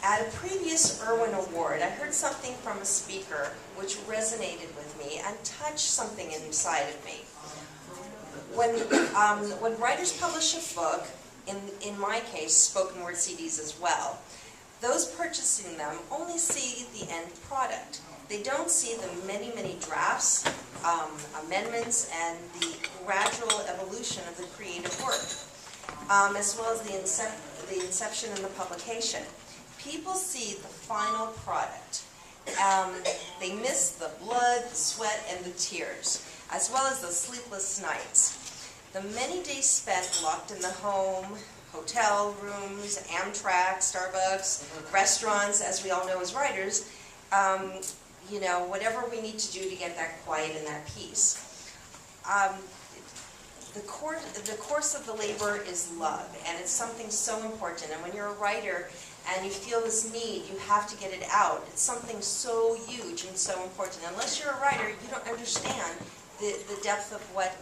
At a previous IRWIN Award, I heard something from a speaker which resonated with me and touched something inside of me. When writers publish a book, in my case, spoken word CDs as well, those purchasing them only see the end product. They don't see the many, many drafts, amendments, and the gradual evolution of the creative work, as well as the inception and the publication. People see the final product. They miss the blood, the sweat, and the tears, as well as the sleepless nights. The many days spent locked in the home, hotel rooms, Amtrak, Starbucks, restaurants, as we all know as writers, you know, whatever we need to do to get that quiet and that peace. The course of the labor is love, and it's something so important. And when you're a writer and you feel this need, you have to get it out. It's something so huge and so important. Unless you're a writer, you don't understand the depth of what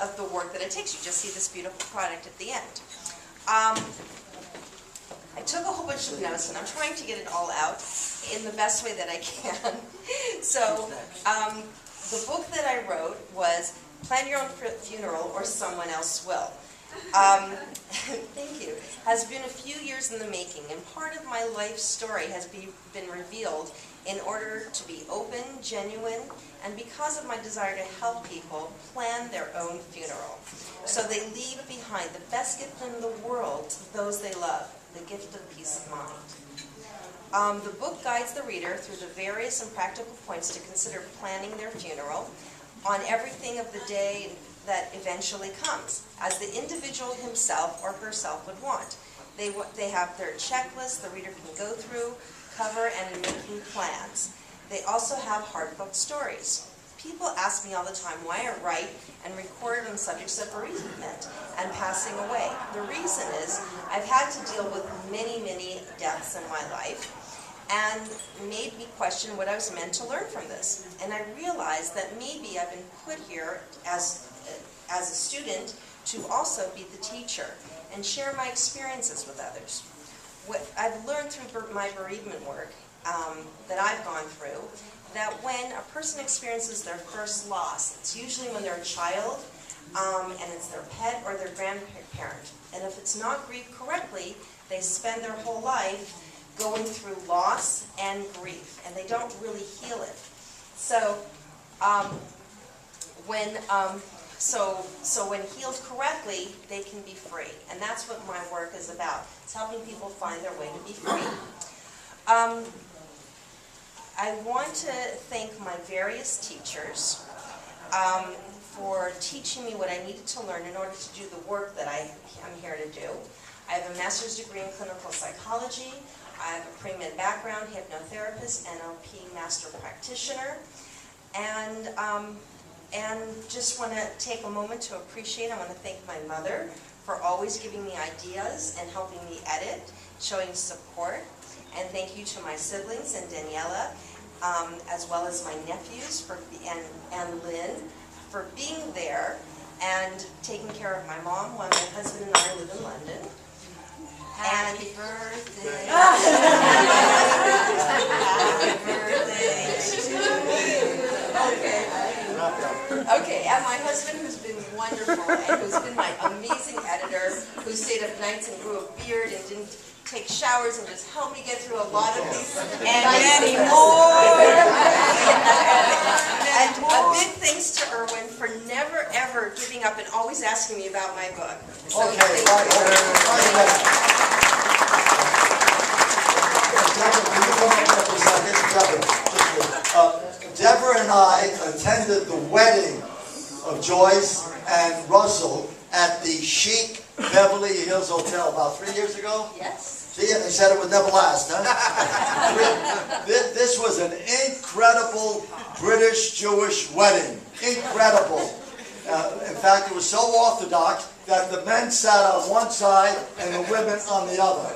of the work that it takes. You just see this beautiful product at the end. I took a whole bunch of notes, and I'm trying to get it all out in the best way that I can. So, the book that I wrote was Plan Your Own Funeral or Someone Else Will. Thank you. Has been a few years in the making, and part of my life story has been revealed in order to be open, genuine, and because of my desire to help people plan their own funeral. So they leave behind the best gift in the world to those they love, the gift of peace of mind. The book guides the reader through the various and practical points to consider planning their funeral on everything of the day that eventually comes, as the individual himself or herself would want. They have their checklist the reader can go through, cover, and in making plans. They also have heartfelt stories. People ask me all the time why I write and record on subjects of bereavement and passing away. The reason is I've had to deal with many, many deaths in my life, and made me question what I was meant to learn from this. And I realized that maybe I've been put here as a student to also be the teacher and share my experiences with others. What I've learned through my bereavement work that I've gone through, that when a person experiences their first loss, it's usually when they're a child, and it's their pet or their grandparent. And if it's not grieved correctly, they spend their whole life going through loss and grief, and they don't really heal it. So, when healed correctly, they can be free, and that's what my work is about. It's helping people find their way to be free. I want to thank my various teachers for teaching me what I needed to learn in order to do the work that I am here to do. I have a master's degree in clinical psychology. I have a pre-med background, hypnotherapist, NLP master practitioner, and just want to take a moment to appreciate. I want to thank my mother for always giving me ideas and helping me edit, showing support, and thank you to my siblings and Daniela, as well as my nephews and Lynn for being there and taking care of my mom while my husband and I live in London. Happy birthday. Happy birthday to you. Okay, and my husband, who's been wonderful and who's been my amazing editor, who stayed up nights and grew a beard and didn't take showers and just helped me get through a lot of these. And many more. And a big thanks to Irwin for never ever giving up and always asking me about my book. So okay, Deborah and I attended the wedding of Joyce and Russell at the chic Beverly Hills Hotel about 3 years ago. Yes. See, and they said it would never last, huh? This was an incredible British-Jewish wedding. Incredible. In fact, it was so orthodox that the men sat on one side and the women on the other.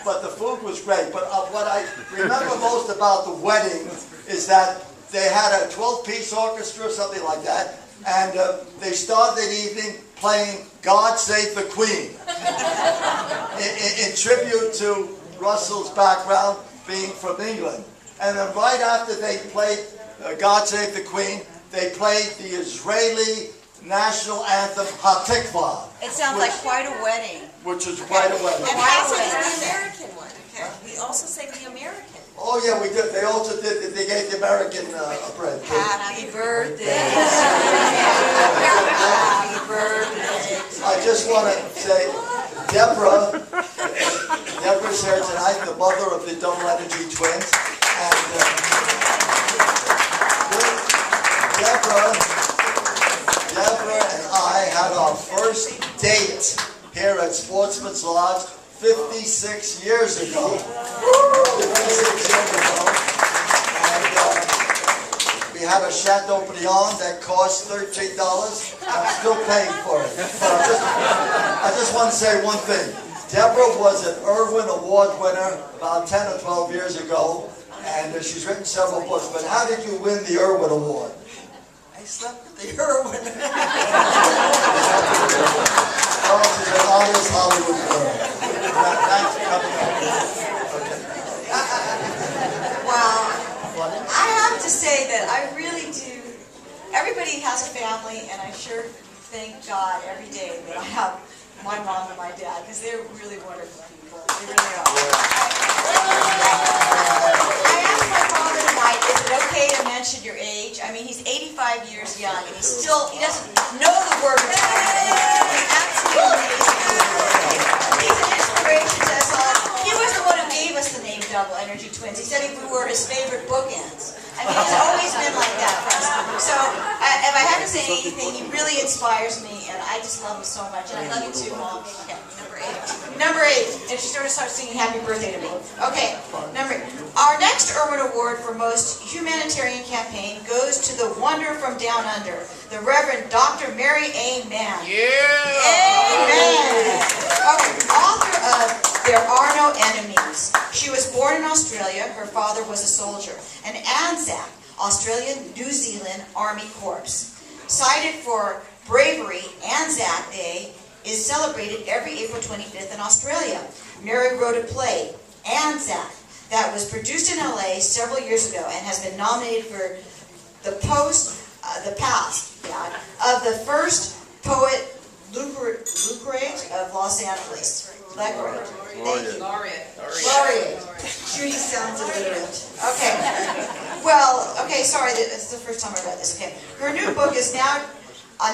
But the food was great. But what I remember most about the wedding is that they had a 12-piece orchestra or something like that, and they started the evening playing God Save the Queen in tribute to Russell's background being from England. And then right after they played God Save the Queen, they played the Israeli national anthem, Hatikvah. It sounds like quite a wedding. Which was quite a wedding. And how about the American one? We also sang the American. Oh yeah, we did. They also did. They gave the American a bread. Happy birthday. Happy birthday. I just want to say, Deborah's here tonight, the mother of the Double Energy twins, and Deborah and I had our first date here at Sportsman's Lodge 56 years ago. 56 years ago. And we had a Chateaubriand that cost $13. I'm still paying for it. But I just want to say one thing. Deborah was an IRWIN Award winner about 10 or 12 years ago, and she's written several books. But how did you win the IRWIN Award? I slept with the IRWIN. Oh, she's an honest Hollywood girl. Thanks for coming up. Well, I have to say that I really do. Everybody has a family, and I sure thank God every day that I have my mom and my dad, because they're really wonderful people. They really are. I asked my father tonight, is it okay to mention your age? I mean, he's 85 years young, and he doesn't know the word retirement. He's absolutely amazing. He's an inspiration to us all. He was the one who gave us the name Double Energy Twins. He said we were his favorite bookends. I mean, he's always been like that for us. So, if I had to say anything, he really inspires me, and I just love him so much. And I love you too, Mom. Okay, number 8. And she sort of started singing Happy Birthday to me. Okay, number 8. Our next IRWIN Award for Most Humanitarian Campaign goes to the wonder from down under, the Reverend Dr. Mary A. Mann. Yeah! Amen! Okay, author of There Are No Enemies. She was born in Australia. Her father was a soldier. An ANZAC, Australian New Zealand Army Corps. Cited for bravery, Anzac Day is celebrated every April 25th in Australia. Mary wrote a play, Anzac, that was produced in LA several years ago and has been nominated for the past of the first poet laureate of Los Angeles. Laureate. Thank you. Laureate. Judi sounds illiterate. Okay. Well, okay, sorry, it's the first time I read this. Okay. Her new book is now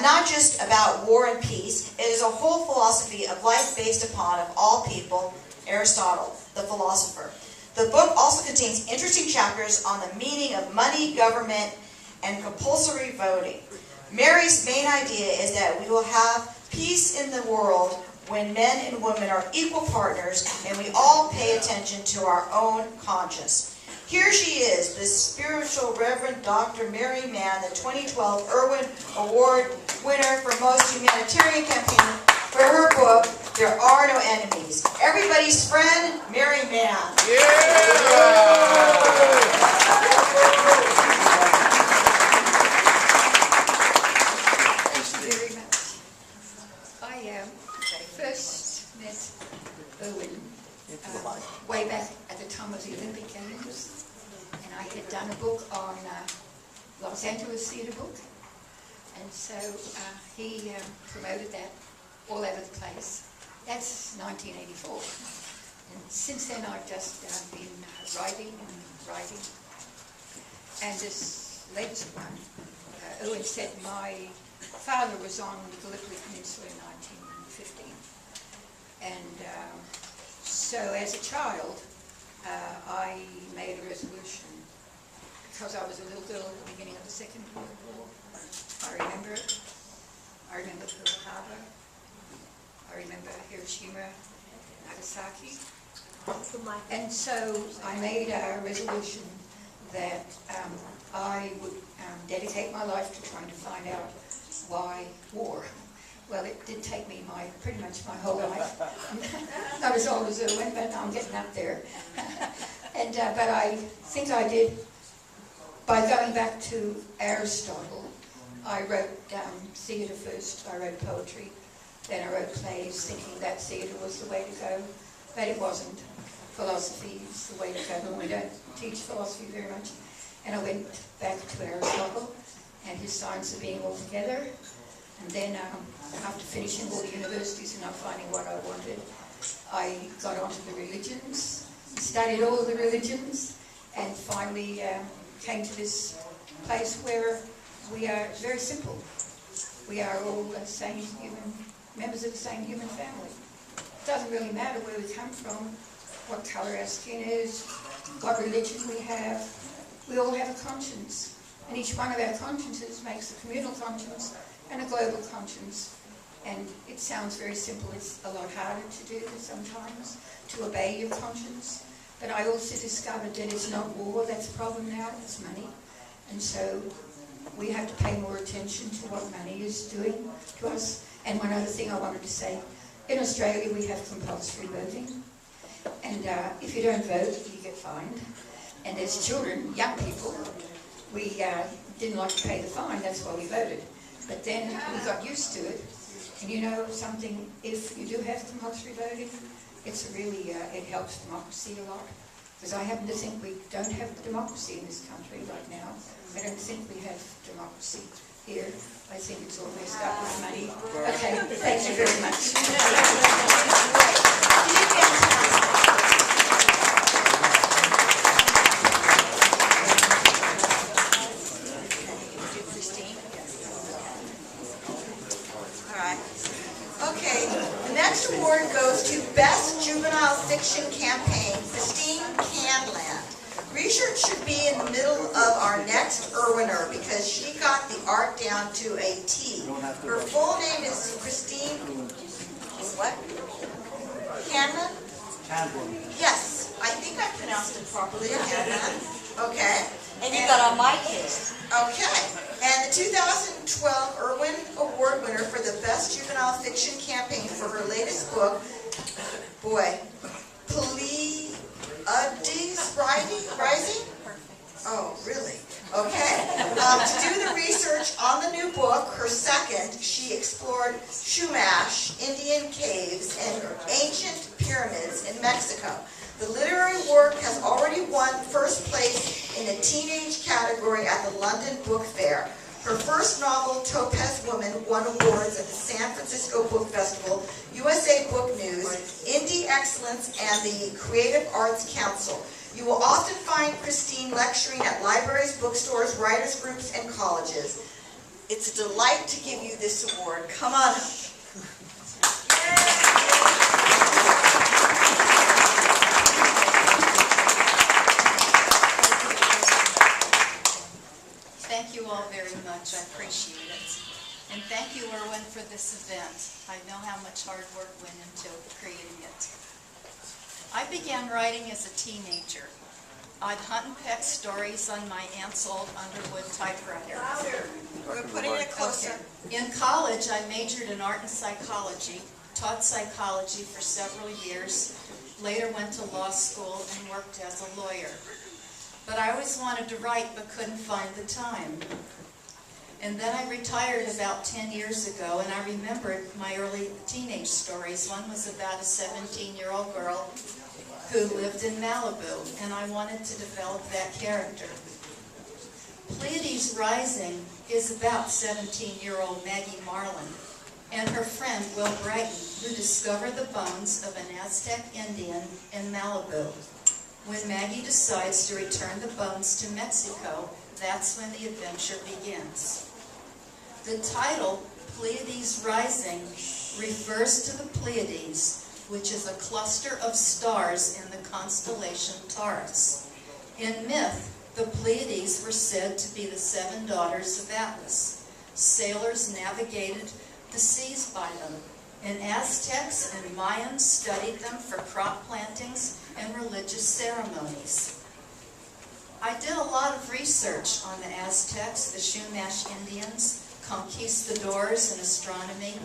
not just about war and peace. It is a whole philosophy of life based upon, of all people, Aristotle, the philosopher. The book also contains interesting chapters on the meaning of money, government, and compulsory voting. Mary's main idea is that we will have peace in the world when men and women are equal partners and we all pay attention to our own conscience. Here she is, the spiritual Reverend Dr. Mary Mann, the 2012 IRWIN Award winner for Most Humanitarian Campaign for her book, There Are No Enemies. Everybody's friend, Mary Mann. First met Irwin way back at the time of the Olympic Games, and I had done a book on Los Angeles theatre book, and so he promoted that all over the place. That's 1984, and since then I've just been writing. And this latest one, Irwin said my father was on the Gallipoli Peninsula in 1915. And so as a child, I made a resolution, because I was a little girl at the beginning of the Second World War. I remember it. I remember Pearl Harbor. I remember Hiroshima, Nagasaki. And so I made a resolution that I would dedicate my life to trying to find out why war. Well, it did take me pretty much my whole life. Not as old as Irwin, but I'm getting up there. And but I think I did, by going back to Aristotle, I wrote theatre first. I wrote poetry, then I wrote plays, thinking that theatre was the way to go, but it wasn't. philosophy is the way to go. We don't teach philosophy very much. And I went back to Aristotle and his science of being altogether. And then after finishing all the universities and not finding what I wanted, I got onto the religions, studied all the religions, and finally came to this place where we are very simple. We are all the same human, members of the same human family. It doesn't really matter where we come from, what colour our skin is, what religion we have. We all have a conscience. And each one of our consciences makes a communal conscience and a global conscience. And it sounds very simple. It's a lot harder to do sometimes, to obey your conscience. But I also discovered that it's not war that's the problem now, it's money. And so we have to pay more attention to what money is doing to us. And one other thing I wanted to say, in Australia we have compulsory voting. And if you don't vote, you get fined. And as children, young people, we didn't like to pay the fine, that's why we voted. But then we got used to it. And you know something, if you do have compulsory voting, it's really, it helps democracy a lot. Because I happen to think we don't have democracy in this country right now. I don't think we have democracy here. I think it's all messed up with money. Okay, thank you very much. Okay, the next award goes to Best Juvenile Fiction Campaign, Christine Canland. Research should be in the middle of our next IRWINner because she got the art down to a T. Her full name is Christine, what? Canland? Yes, I think I pronounced it properly, Canland. Okay. And you got on my case. Okay, and the 2012 Irwin Award winner for the Best Juvenile Fiction Campaign for her latest book, boy, Publicist Rising? Oh, really? Okay. To do the research on the new book, her second, she explored Chumash, Indian caves, and ancient pyramids in Mexico. The literary work has already won first place in the teenage category at the London Book Fair. Her first novel, Topaz Woman, won awards at the San Francisco Book Festival, USA Book News, Indie Excellence, and the Creative Arts Council. You will often find Christine lecturing at libraries, bookstores, writers' groups, and colleges. It's a delight to give you this award. Come on up. Thank you all very much. I appreciate it. And thank you, Irwin, for this event. I know how much hard work went into creating it. I began writing as a teenager. I'd hunt and peck stories on my aunt's old Underwood typewriter. We're putting it closer. In college, I majored in art and psychology, taught psychology for several years, later went to law school and worked as a lawyer. But I always wanted to write but couldn't find the time. And then I retired about 10 years ago, and I remembered my early teenage stories. One was about a 17-year-old girl who lived in Malibu, and I wanted to develop that character. Pleiades Rising is about 17-year-old Maggie Marlin and her friend Will Brighton, who discover the bones of an Aztec Indian in Malibu. When Maggie decides to return the bones to Mexico, that's when the adventure begins. The title, Pleiades Rising, refers to the Pleiades, which is a cluster of stars in the constellation Taurus. In myth, the Pleiades were said to be the 7 daughters of Atlas. Sailors navigated the seas by them, and Aztecs and Mayans studied them for crop plantings and religious ceremonies. I did a lot of research on the Aztecs, the Chumash Indians, conquistadors, and astronomy.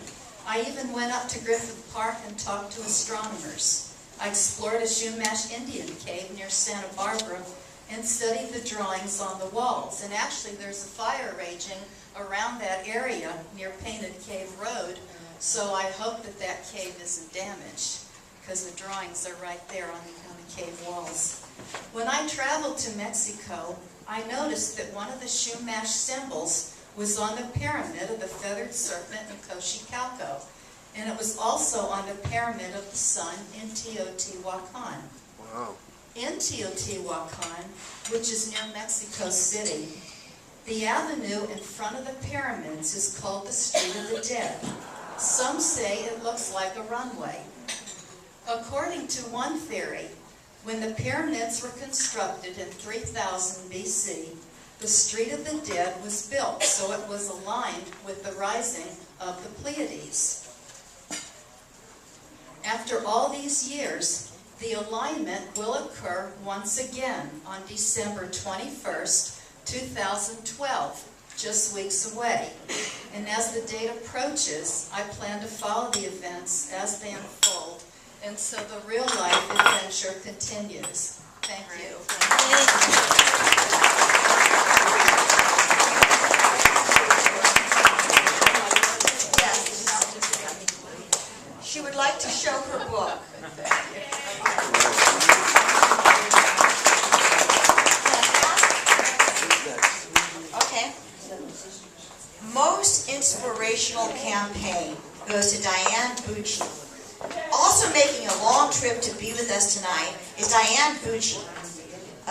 I even went up to Griffith Park and talked to astronomers. I explored a Chumash Indian cave near Santa Barbara and studied the drawings on the walls. And actually there's a fire raging around that area near Painted Cave Road, so I hope that that cave isn't damaged, because the drawings are right there on the cave walls. When I traveled to Mexico, I noticed that one of the Chumash symbols was on the pyramid of the feathered serpent in Xochicalco, and it was also on the pyramid of the sun in Teotihuacan. Wow. In Teotihuacan, which is near Mexico City, the avenue in front of the pyramids is called the Street of the Dead. Some say it looks like a runway. According to one theory, when the pyramids were constructed in 3000 BC, the Street of the Dead was built so it was aligned with the rising of the Pleiades. After all these years, the alignment will occur once again on December 21st, 2012, just weeks away. And as the date approaches, I plan to follow the events as they unfold, and so the real-life adventure continues. Thank you. Yes. She would like to show her book. Okay. Most inspirational campaign goes to Diane Bucci. Also making a long trip to be with us tonight is Diane Bucci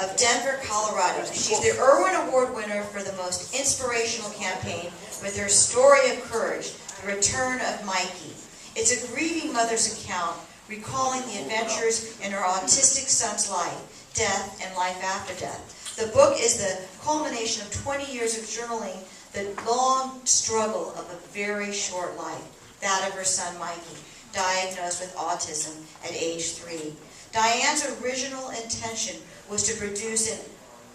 of Denver, Colorado. She's the IRWIN Award winner for the most inspirational campaign with her story of courage, The Return of Mikey. It's a grieving mother's account recalling the adventures in her autistic son's life, death, and life after death. The book is the culmination of 20 years of journaling the long struggle of a very short life, that of her son Mikey, diagnosed with autism at age 3. Diane's original intention was to produce an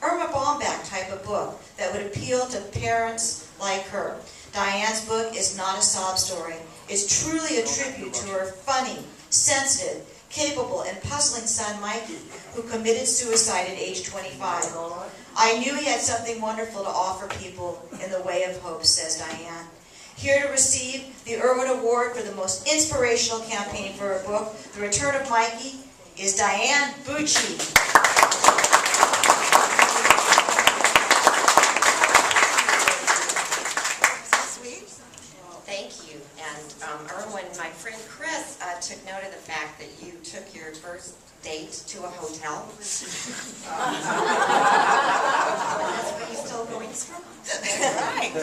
Irma Bombeck type of book that would appeal to parents like her. Diane's book is not a sob story. It's truly a tribute to her funny, sensitive, capable, and puzzling son Mikey, who committed suicide at age 25. I knew he had something wonderful to offer people in the way of hope, says Diane. Here to receive the IRWIN Award for the most inspirational campaign for her book, The Return of Mikey, is Diane Bucci. Thank you. And Irwin, my friend Chris took note of the fact that you took your first date to a hotel. That's where you're still going from. Right.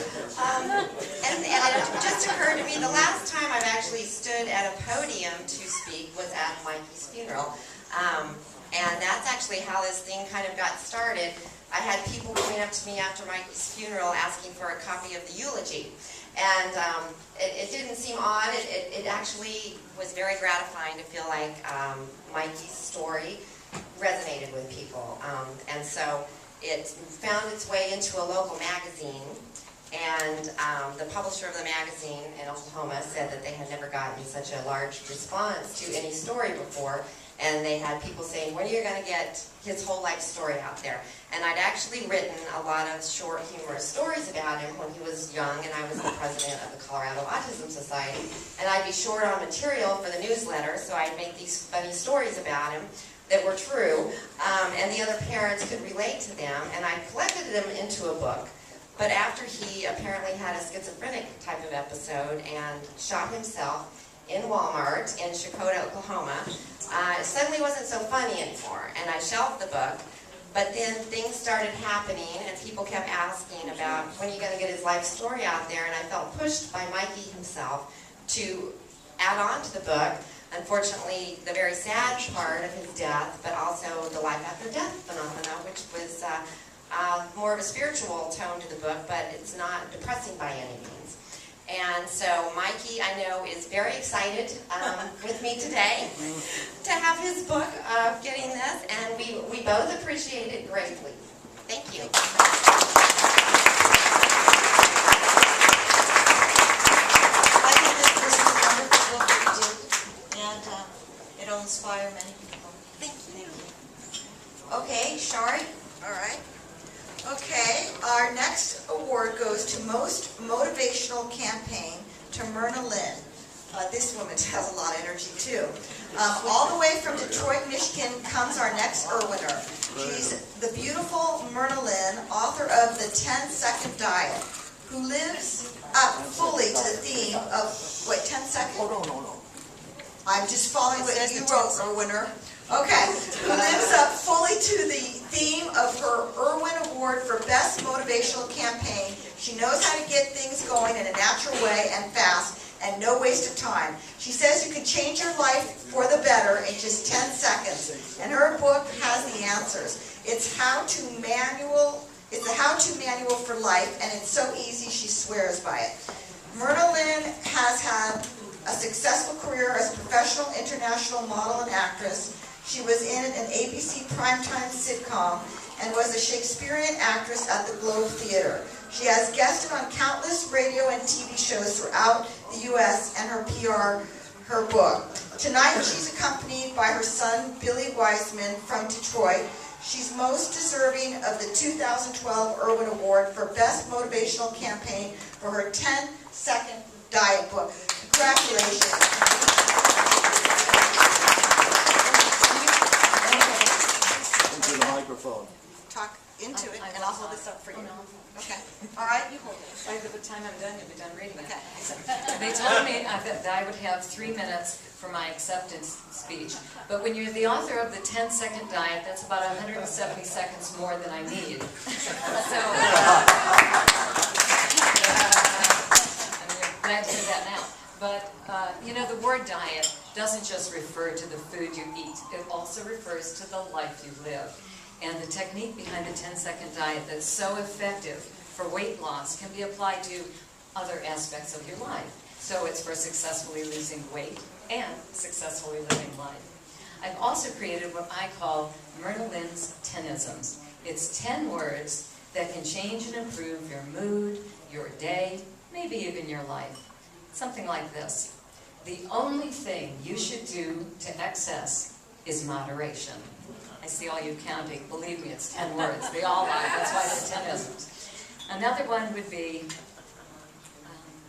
And it just occurred to me, the last time I've actually stood at a podium to speak was at Mikey's funeral. And that's actually how this thing kind of got started. I had people coming up to me after Mikey's funeral asking for a copy of the eulogy. And it didn't seem odd. It actually was very gratifying to feel like Mikey's story resonated with people. And so it found its way into a local magazine. And the publisher of the magazine in Oklahoma said that they had never gotten such a large response to any story before. And they had people saying, when are you going to get his whole life story out there? And I'd actually written a lot of short, humorous stories about him when he was young, and I was the president of the Colorado Autism Society. And I'd be short on material for the newsletter, so I'd make these funny stories about him that were true, and the other parents could relate to them, and I collected them into a book. But after he apparently had a schizophrenic type of episode and shot himself in Walmart in Chakota, Oklahoma, it suddenly wasn't so funny anymore, and I shelved the book. But then things started happening, and people kept asking about when are you going to get his life story out there, and I felt pushed by Mikey himself to add on to the book. Unfortunately, the very sad part of his death, but also the life after death phenomena, which was more of a spiritual tone to the book, but it's not depressing by any means. And so Mikey, I know, is very excited with me today to have his book getting this, and we both appreciate it greatly. Thank you. I think this is a wonderful book that you did, and it'll inspire many people. Thank you. Okay, Shari? All right. Okay, our next award goes to Most Motivational Campaign to Myrna Lynn. This woman has a lot of energy too. All the way from Detroit, Michigan comes our next IRWINner. She's the beautiful Myrna Lynn, author of The 10-Second Diet, who lives up fully to the theme of, wait, 10 seconds? Oh, no. I'm just following what you wrote, IRWINner. Okay, who lives up fully to the theme of her IRWIN Award for Best Motivational Campaign. She knows how to get things going in a natural way and fast, and no waste of time. She says you can change your life for the better in just 10 seconds, and her book has the answers. It's a how-to manual for life, and it's so easy she swears by it. Myrna Lynn has had a successful career as a professional international model and actress. She was in an ABC primetime sitcom and was a Shakespearean actress at the Globe Theater. She has guested on countless radio and TV shows throughout the U.S. and her book. Tonight she's accompanied by her son Billy Weissman from Detroit. She's most deserving of the 2012 IRWIN Award for Best Motivational Campaign for her 10-Second Diet book. Congratulations. Into the microphone. Talk into it, and I'll hold this up for you. Okay. All right, you hold it. By the time I'm done, you'll be done reading it. Okay. They told me that I would have 3 minutes for my acceptance speech. But when you're the author of the 10-Second Diet, that's about 170 seconds more than I need. So, I'm glad to hear that now. But, you know, the word diet doesn't just refer to the food you eat. It also refers to the life you live. And the technique behind the 10-Second Diet that's so effective for weight loss can be applied to other aspects of your life. So it's for successfully losing weight and successfully living life. I've also created what I call Myrna Lynn's 10isms. It's 10 words that can change and improve your mood, your day, maybe even your life. Something like this. The only thing you should do to excess is moderation. I see all you counting. Believe me, it's 10 words. They all are. That's why they're 10isms. Another one would be,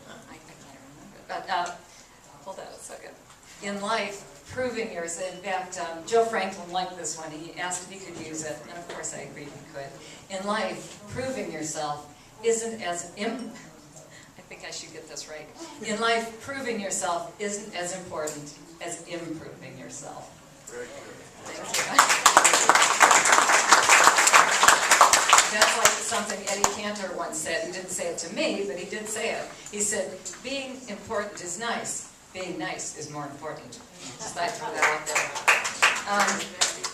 I can't remember, but hold on a second. In life, proving yourself. In fact, Joe Franklin liked this one. He asked if he could use it, and of course I agreed he could. In life, proving yourself isn't as I think I should get this right. In life, proving yourself isn't as important as improving yourself. Very good. Thank you. That's like something Eddie Cantor once said. He didn't say it to me, but he did say it. He said, being important is nice. Being nice is more important. Just I threw that out there.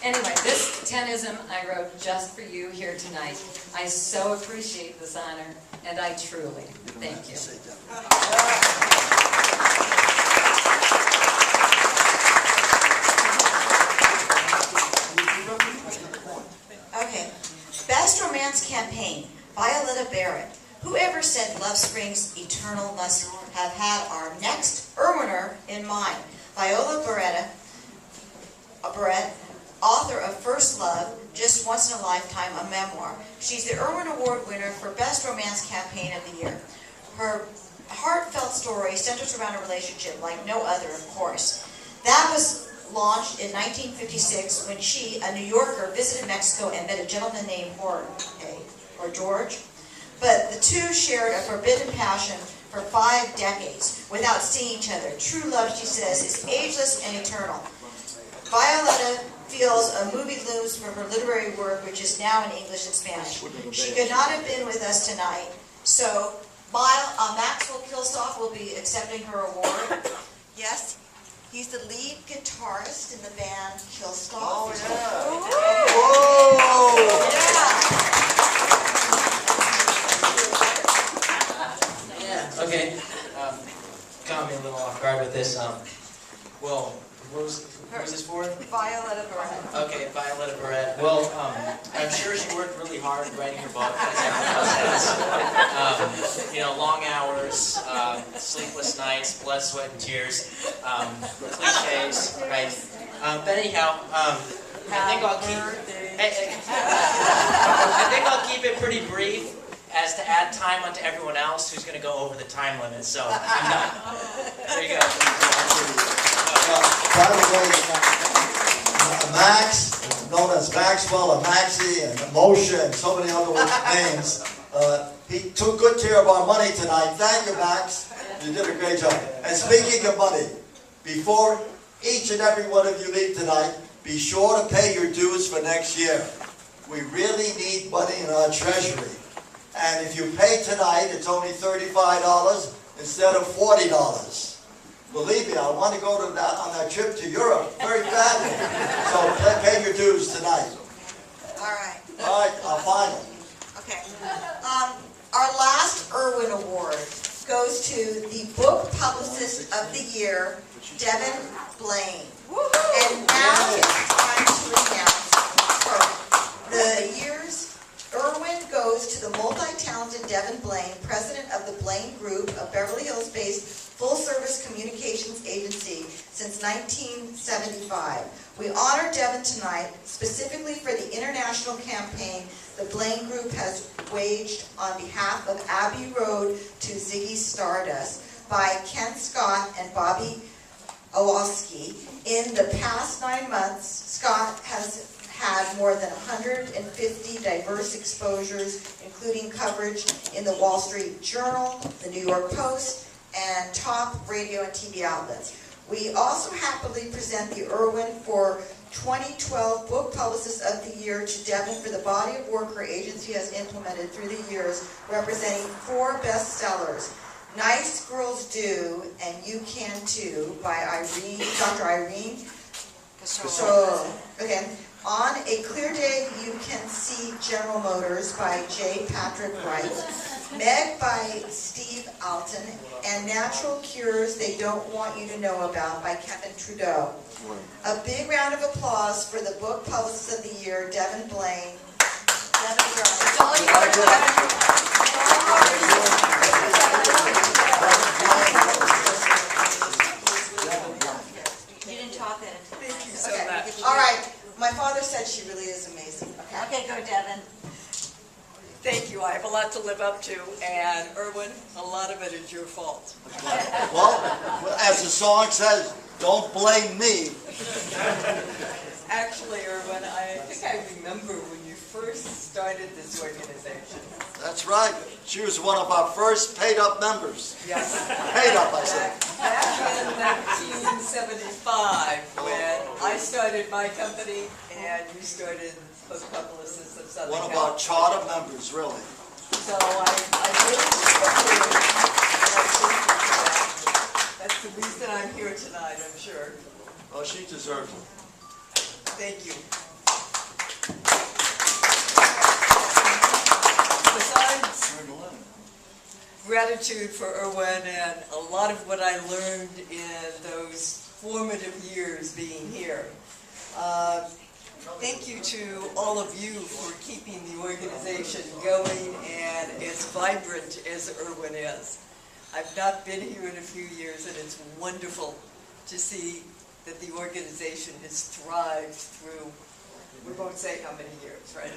Anyway, this 10ism I wrote just for you here tonight. I so appreciate this honor, and I truly thank you. Okay. Best Romance Campaign, Violetta Barrett. Whoever said Love Springs Eternal must have had our next IRWINner in mind. Viola Barrett, author of First Love, Just Once in a Lifetime, a memoir. She's the IRWIN Award winner for Best Romance Campaign of the Year. Her heartfelt story centers around a relationship like no other, of course. That was launched in 1956 when she, a New Yorker, visited Mexico and met a gentleman named Jorge, or George. But the two shared a forbidden passion for 5 decades without seeing each other. True love, she says, is ageless and eternal. Violetta feels a movie looms for her literary work, which is now in English and Spanish. She could not have been with us tonight, so Maxwell Kilsoff will be accepting her award. Yes, he's the lead guitarist in the band Kilsoff. Oh, yeah. Whoa! Yeah, okay. Caught me a little off guard with this. Well, who was this for? Violetta Barrett. Okay, Violetta Barrett. Well, I'm sure she worked really hard writing her book, as everyone else has. You know, long hours, sleepless nights, blood, sweat, and tears, cliches, right? But anyhow, I think I'll keep it pretty brief, as to add time onto everyone else who's going to go over the time limit. So I'm done. There you go. By the way, Max, known as Maxwell and Maxie and Moshe and so many other names, he took good care of our money tonight. Thank you, Max. You did a great job. And speaking of money, before each and every one of you leave tonight, be sure to pay your dues for next year. We really need money in our treasury. And if you pay tonight, it's only $35 instead of $40. Believe me, I want to go to that on that trip to Europe very badly. So pay your dues tonight. All right. All right, final. Okay. Our last Irwin Award goes to the Book Publicist of the Year, Devin Blaine. And now it's time to announce her. The year's Irwin goes to the multi-talented Devin Blaine, president of the Blaine Group, a Beverly Hills-based full-service communications agency since 1975. We honor Devin tonight specifically for the international campaign the Blaine Group has waged on behalf of Abbey Road to Ziggy Stardust by Ken Scott and Bobby Owalski. In the past 9 months, Scott has had more than 150 diverse exposures, including coverage in the Wall Street Journal, the New York Post, and top radio and TV outlets. We also happily present the Irwin for 2012 Book Publicist of the Year to Devin for the body of work her agency has implemented through the years, representing 4 bestsellers: Nice Girls Do and You Can Too by Dr. Irene Zucker. Okay. On a Clear Day, You Can See General Motors by J. Patrick Wright, Meg by Steve Alton, and Natural Cures They Don't Want You to Know About by Kevin Trudeau. A big round of applause for the Book Publicist of the Year, Devin Blaine. Devin, it's all You didn't talk it. Thank you so much. All right. My father said she really is amazing. Okay, go Devin. Thank you. I have a lot to live up to, and Irwin, a lot of it is your fault. Well, as the song says, don't blame me. Actually, Irwin, I think I remember when you first started this organization. That's right. She was one of our first paid-up members. Yes. Paid up, I said. Back in 1975, when I started my company and you started Book Publicists of Southern One of California. our charter members, really. So I really appreciate that. That's the reason I'm here tonight, I'm sure. Oh, she deserves it. Thank you. Besides gratitude for Irwin and a lot of what I learned in those formative years being here, thank you to all of you for keeping the organization going and as vibrant as Irwin is. I've not been here in a few years, and it's wonderful to see that the organization has thrived through, we won't say how many years, right?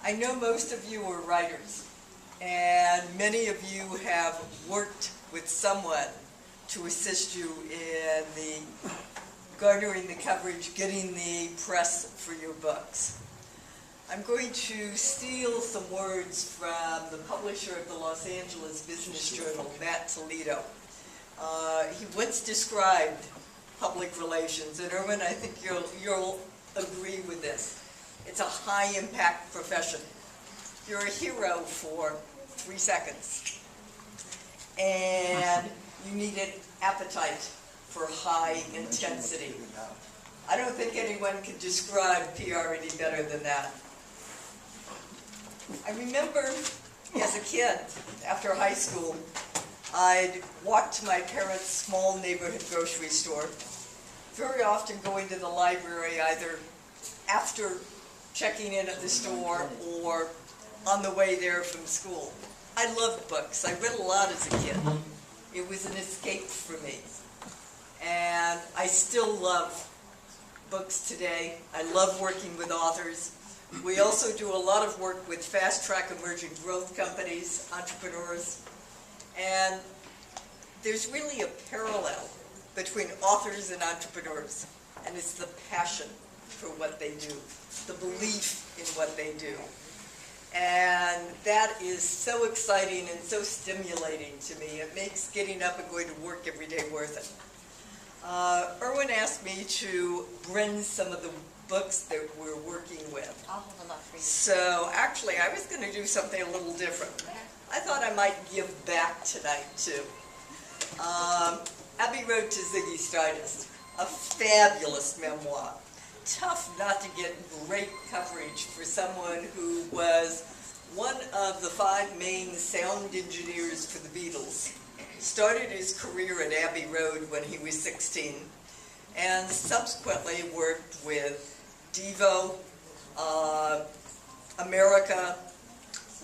I know most of you are writers, and many of you have worked with someone to assist you in the garnering the coverage, getting the press for your books. I'm going to steal some words from the publisher of the Los Angeles Business Journal, Matt Toledo. He once described public relations, and Irwin, I think you'll agree with this. It's a high-impact profession. You're a hero for 3 seconds, and you need an appetite for high intensity. I don't think anyone can describe PR any better than that. I remember as a kid, after high school, I'd walk to my parents' small neighborhood grocery store, very often going to the library either after checking in at the store or on the way there from school. I loved books. I read a lot as a kid. It was an escape for me. And I still love books today. I love working with authors. We also do a lot of work with fast-track emerging growth companies, entrepreneurs. And there's really a parallel between authors and entrepreneurs, and it's the passion for what they do, the belief in what they do. And that is so exciting and so stimulating to me. It makes getting up and going to work every day worth it. Irwin asked me to bring some of the books that we're working with. I'll hold them up for you. So actually, I was going to do something a little different. I thought I might give back tonight, too. Abbey Road to Ziggy Stardust, a fabulous memoir. Tough not to get great coverage for someone who was one of the 5 main sound engineers for the Beatles. Started his career at Abbey Road when he was 16, and subsequently worked with Devo, America,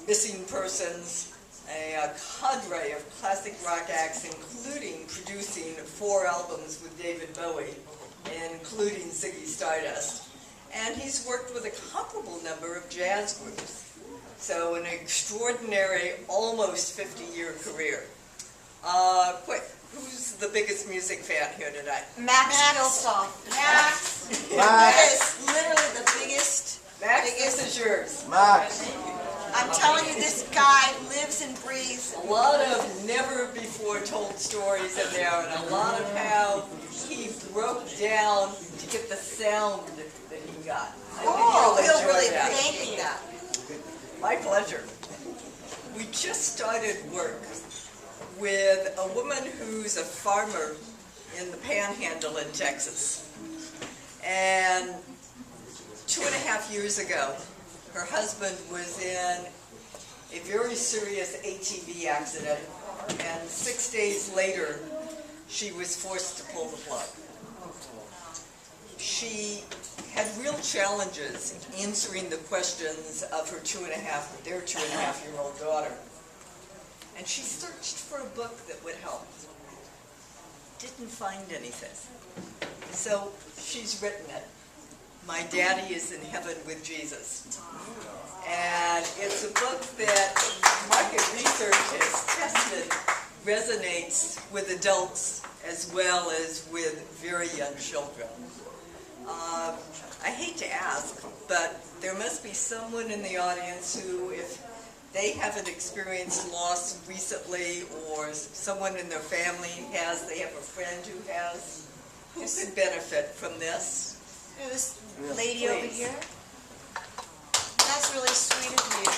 Missing Persons, a cadre of classic rock acts, including producing 4 albums with David Bowie, including Ziggy Stardust. And he's worked with a comparable number of jazz groups. So an extraordinary, almost 50-year career. Quick, who's the biggest music fan here tonight? Max Gilstoff. Max. Max. That is literally the biggest. Max, this is yours. Max. I'm telling you, this guy lives and breathes. A lot of never before told stories in there, and a lot of how he broke down to get the sound that he got. Oh, he'll enjoy really that. appreciate that. My pleasure. We just started work with a woman who's a farmer in the Panhandle in Texas. And 2.5 years ago, her husband was in a very serious ATV accident, and 6 days later, she was forced to pull the plug. She had real challenges answering the questions of their 2.5-year-old daughter. And she searched for a book that would help. Didn't find anything. So she's written it. My Daddy is in Heaven with Jesus. And it's a book that market research has tested resonates with adults as well as with very young children. I hate to ask, but there must be someone in the audience who, if they haven't experienced loss recently, or someone in their family has, they have a friend who has, who could benefit from this. This lady over here. That's really sweet of you.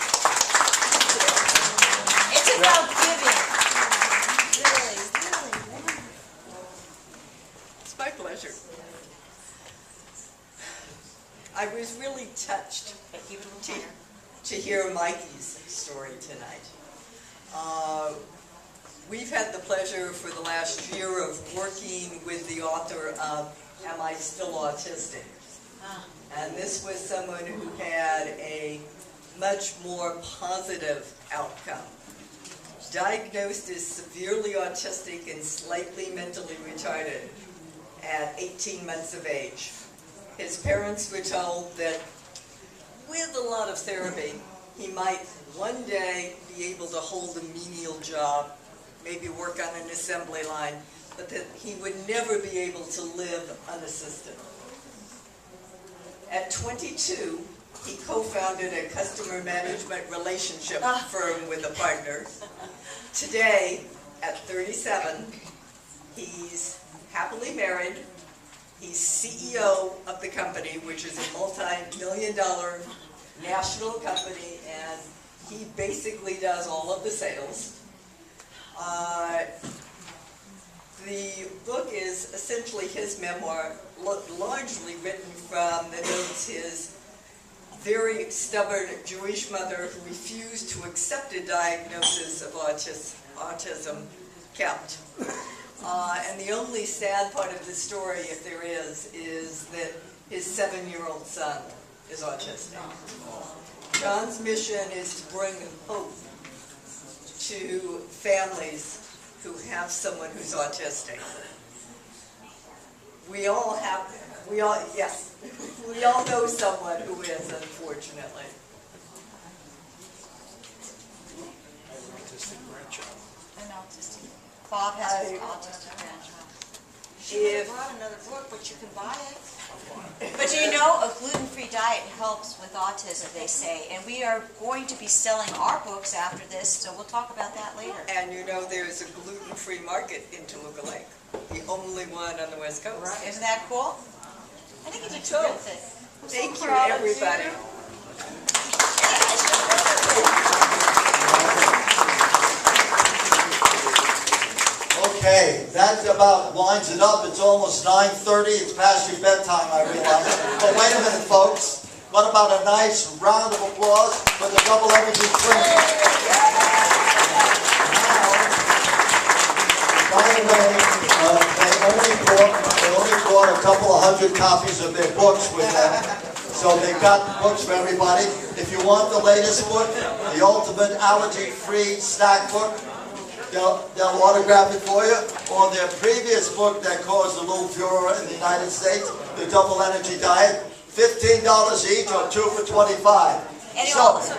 It's about giving. Really. It's my pleasure. I was really touched to hear Mikey's story tonight. We've had the pleasure for the last year of working with the author of Am I Still Autistic? And this was someone who had a much more positive outcome. Diagnosed as severely autistic and slightly mentally retarded at 18 months of age. His parents were told that with a lot of therapy, he might one day be able to hold a menial job, maybe work on an assembly line, but that he would never be able to live unassisted. At 22, he co-founded a customer management relationship firm with a partner. Today, at 37, he's happily married. He's CEO of the company, which is a multi-million-dollar national company, and he basically does all of the sales. The book is essentially his memoir, largely written from the notes his very stubborn Jewish mother who refused to accept a diagnosis of autism kept. And the only sad part of the story, if there is that his 7-year-old son is autistic. John's mission is to bring hope to families who have someone who's autistic. We all know someone who is, unfortunately. An autistic Bob has his autistic grandchild. She would have brought another book, but you can buy it. But you know, a gluten-free diet helps with autism, they say, and we are going to be selling our books after this, so we'll talk about that later. And you know there's a gluten-free market in Toluca Lake, the only one on the West Coast. Right. Isn't that cool? I think it's a terrific. Thank you, everybody. Okay, that about winds it up. It's almost 9:30. It's past your bedtime, I realize. But wait a minute, folks. What about a nice round of applause for the double energy twins? By the way, they only brought a couple of hundred copies of their books with them. So they've got books for everybody. If you want the latest book, the Ultimate Allergy-Free Snack Book, they'll autograph it for you. On their previous book that caused a little furor in the United States, the Double Energy Diet, $15 each or 2 for $25. And you So, also,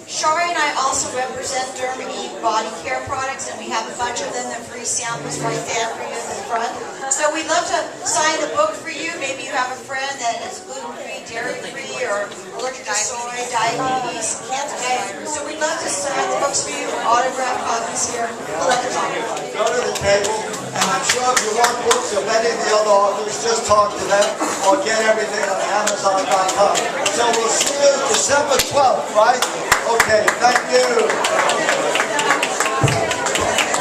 Shari and I also represent Derma E body care products, and we have a bunch of them, the free samples right there for you in the front. So we'd love to sign the book for you. Maybe you have a friend that is gluten-free, dairy-free, or allergic to soy, diabetes, cancer. So we'd love to sign the books for you, autograph copies here. We'll let them talk. go to the table, and I'm sure if you want books of any of the other authors, just talk to them or get everything on Amazon.com. So we'll see you December 12th, right? Okay, thank you.